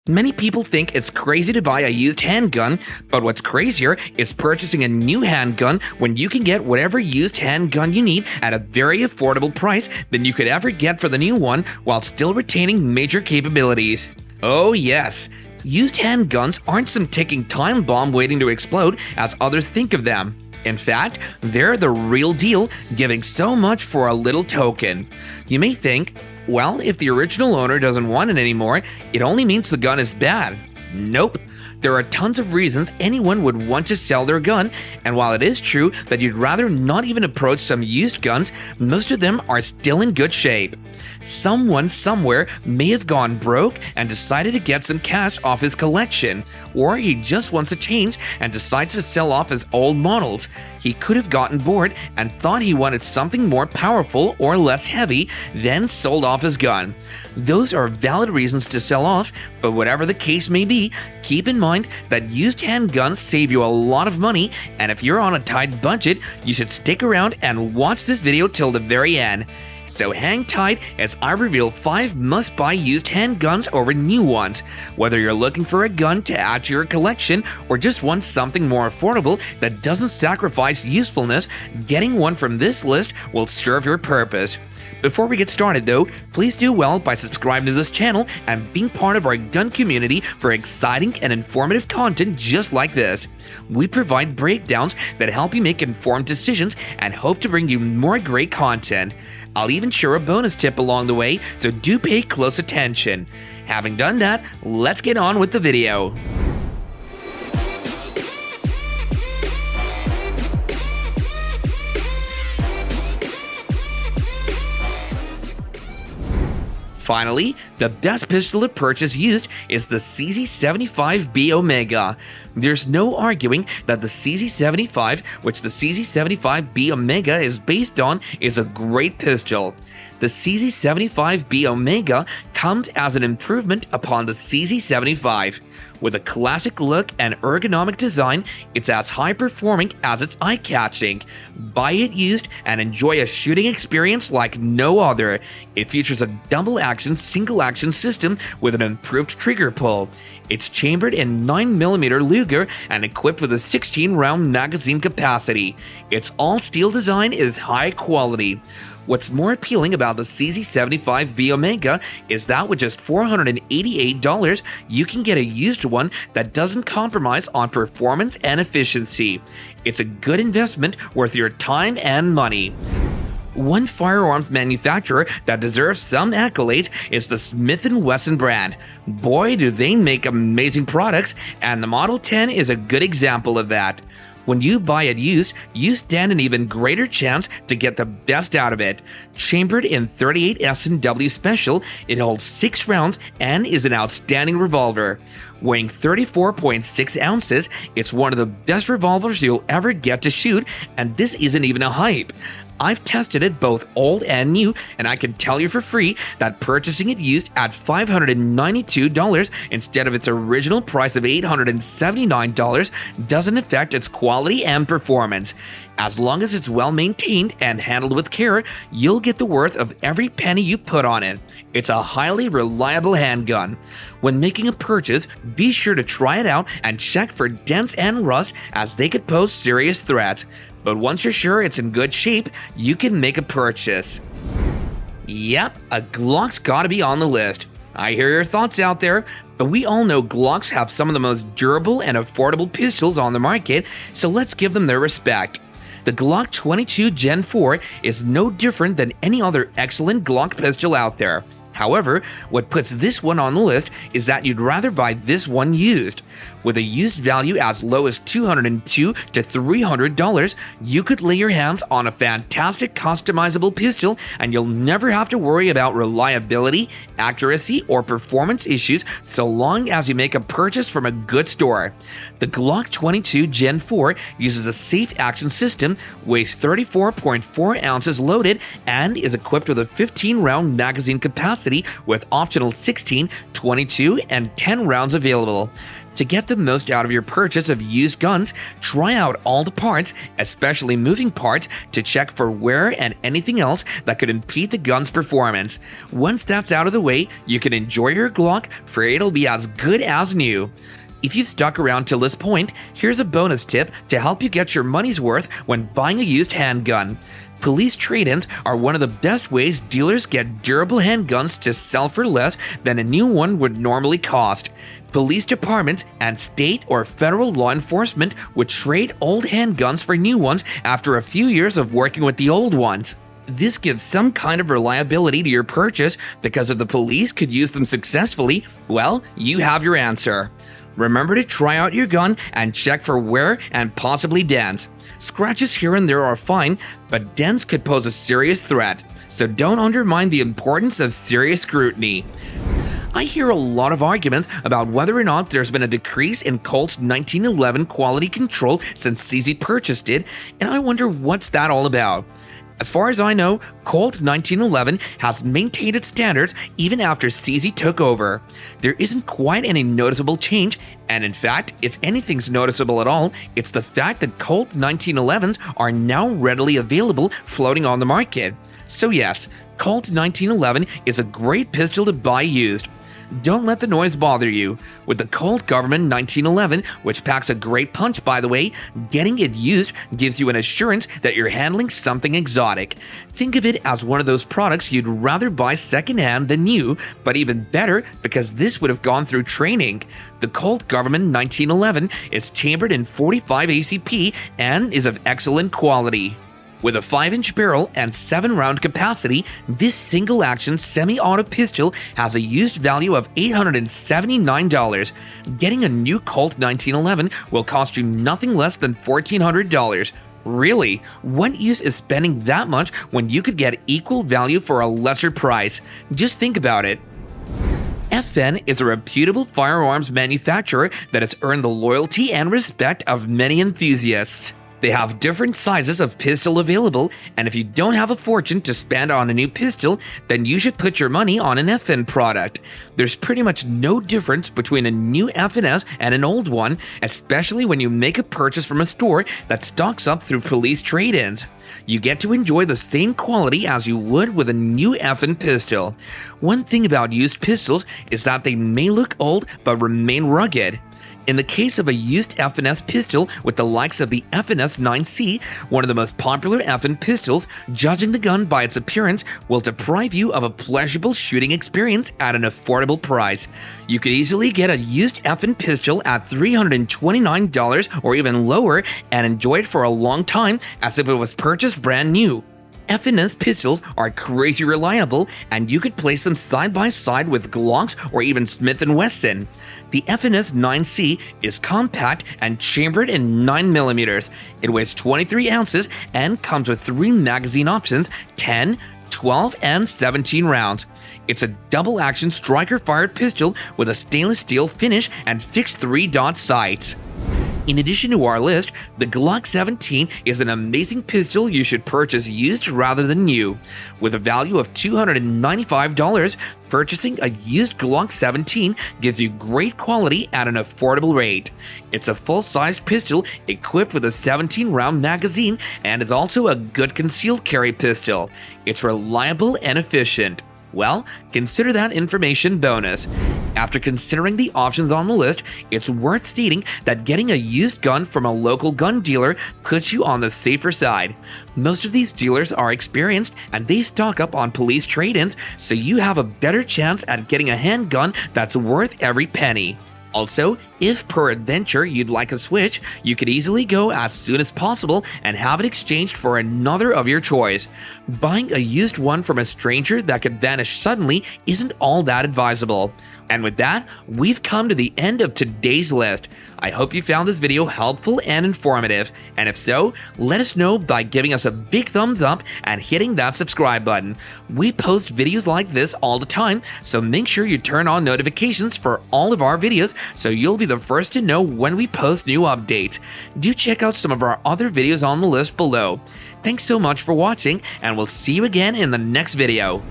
Many people think it's crazy to buy a used handgun, but what's crazier is purchasing a new handgun when you can get whatever used handgun you need at a very affordable price than you could ever get for the new one while still retaining major capabilities. Oh yes, used handguns aren't some ticking time bomb waiting to explode as others think of them. In fact, they're the real deal, giving so much for a little token. You may think, well, if the original owner doesn't want it anymore, it only means the gun is bad. Nope. There are tons of reasons anyone would want to sell their gun, and while it is true that you'd rather not even approach some used guns, most of them are still in good shape. Someone somewhere may have gone broke and decided to get some cash off his collection, or he just wants a change and decides to sell off his old models. He could have gotten bored and thought he wanted something more powerful or less heavy, then sold off his gun. Those are valid reasons to sell off, but whatever the case may be, keep in mind that used handguns save you a lot of money, and if you're on a tight budget, you should stick around and watch this video till the very end. So hang tight as I reveal 5 must-buy used handguns over new ones. Whether you're looking for a gun to add to your collection or just want something more affordable that doesn't sacrifice usefulness, getting one from this list will serve your purpose. Before we get started though, please do well by subscribing to this channel and being part of our gun community for exciting and informative content just like this. We provide breakdowns that help you make informed decisions and hope to bring you more great content. I'll even share a bonus tip along the way, so do pay close attention. Having done that, let's get on with the video. Finally, the best pistol to purchase used is the CZ75B Omega. There's no arguing that the CZ75, which the CZ75B Omega is based on, is a great pistol. The CZ75B Omega comes as an improvement upon the CZ75. With a classic look and ergonomic design, it's as high-performing as it's eye-catching. Buy it used and enjoy a shooting experience like no other. It features a double-action, single-action system with an improved trigger pull. It's chambered in 9mm Luger and equipped with a 16-round magazine capacity. Its all-steel design is high quality. What's more appealing about the CZ75B Omega is that with just $488, you can get a used one that doesn't compromise on performance and efficiency. It's a good investment worth your time and money. One firearms manufacturer that deserves some accolades is the Smith & Wesson brand. Boy, do they make amazing products, and the Model 10 is a good example of that. When you buy it used, you stand an even greater chance to get the best out of it. Chambered in 38 S&W Special, it holds 6 rounds and is an outstanding revolver. Weighing 34.6 ounces, it's one of the best revolvers you'll ever get to shoot, and this isn't even a hype. I've tested it both old and new, and I can tell you for free that purchasing it used at $592 instead of its original price of $879 doesn't affect its quality and performance. As long as it's well maintained and handled with care, you'll get the worth of every penny you put on it. It's a highly reliable handgun. When making a purchase, be sure to try it out and check for dents and rust, as they could pose serious threats. But once you're sure it's in good shape, you can make a purchase. Yep, a Glock's gotta be on the list. I hear your thoughts out there, but we all know Glocks have some of the most durable and affordable pistols on the market, so let's give them their respect. The Glock 22 Gen 4 is no different than any other excellent Glock pistol out there. However, what puts this one on the list is that you'd rather buy this one used. With a used value as low as $202 to $300, you could lay your hands on a fantastic customizable pistol, and you'll never have to worry about reliability, accuracy, or performance issues so long as you make a purchase from a good store. The Glock 22 Gen 4 uses a safe action system, weighs 34.4 ounces loaded, and is equipped with a 15-round magazine capacity with optional 16, 22, and 10 rounds available. To get the most out of your purchase of used guns, try out all the parts, especially moving parts, to check for wear and anything else that could impede the gun's performance. Once that's out of the way, you can enjoy your Glock, for it'll be as good as new. If you've stuck around till this point, here's a bonus tip to help you get your money's worth when buying a used handgun. Police trade-ins are one of the best ways dealers get durable handguns to sell for less than a new one would normally cost. Police departments and state or federal law enforcement would trade old handguns for new ones after a few years of working with the old ones. This gives some kind of reliability to your purchase because if the police could use them successfully, well, you have your answer. Remember to try out your gun and check for wear and possibly dents. Scratches here and there are fine, but dents could pose a serious threat, so don't undermine the importance of serious scrutiny. I hear a lot of arguments about whether or not there's been a decrease in Colt's 1911 quality control since CZ purchased it, and I wonder what's that all about. As far as I know, Colt 1911 has maintained its standards even after CZ took over. There isn't quite any noticeable change, and in fact, if anything's noticeable at all, it's the fact that Colt 1911s are now readily available floating on the market. So yes, Colt 1911 is a great pistol to buy used. Don't let the noise bother you. With the Colt Government 1911, which packs a great punch by the way, getting it used gives you an assurance that you're handling something exotic. Think of it as one of those products you'd rather buy secondhand than new, but even better because this would have gone through training. The Colt Government 1911 is chambered in 45 ACP and is of excellent quality. With a 5-inch barrel and 7-round capacity, this single-action semi-auto pistol has a used value of $879. Getting a new Colt 1911 will cost you nothing less than $1,400. Really? What use is spending that much when you could get equal value for a lesser price? Just think about it. FN is a reputable firearms manufacturer that has earned the loyalty and respect of many enthusiasts. They have different sizes of pistol available, and if you don't have a fortune to spend on a new pistol, then you should put your money on an FN product. There's pretty much no difference between a new FNS and an old one, especially when you make a purchase from a store that stocks up through police trade-ins. You get to enjoy the same quality as you would with a new FN pistol. One thing about used pistols is that they may look old but remain rugged. In the case of a used FNS pistol with the likes of the FNS 9C, one of the most popular FN pistols, judging the gun by its appearance will deprive you of a pleasurable shooting experience at an affordable price. You could easily get a used FN pistol at $329 or even lower and enjoy it for a long time as if it was purchased brand new. FNS pistols are crazy reliable, and you could place them side by side with Glocks or even Smith & Wesson. The FNS 9C is compact and chambered in 9mm. It weighs 23 ounces and comes with 3 magazine options, 10, 12, and 17 rounds. It's a double-action striker-fired pistol with a stainless steel finish and fixed 3-dot sights. In addition to our list, the Glock 17 is an amazing pistol you should purchase used rather than new. With a value of $295, purchasing a used Glock 17 gives you great quality at an affordable rate. It's a full-sized pistol equipped with a 17-round magazine and is also a good concealed carry pistol. It's reliable and efficient. Well, consider that information bonus. After considering the options on the list, it's worth stating that getting a used gun from a local gun dealer puts you on the safer side. Most of these dealers are experienced and they stock up on police trade-ins, so you have a better chance at getting a handgun that's worth every penny. Also, if peradventure you'd like a switch, you could easily go as soon as possible and have it exchanged for another of your choice. Buying a used one from a stranger that could vanish suddenly isn't all that advisable. And with that, we've come to the end of today's list. I hope you found this video helpful and informative, and if so, let us know by giving us a big thumbs up and hitting that subscribe button. We post videos like this all the time, so make sure you turn on notifications for all of our videos so you'll be the first to know when we post new updates. Do check out some of our other videos on the list below. Thanks so much for watching, and we'll see you again in the next video.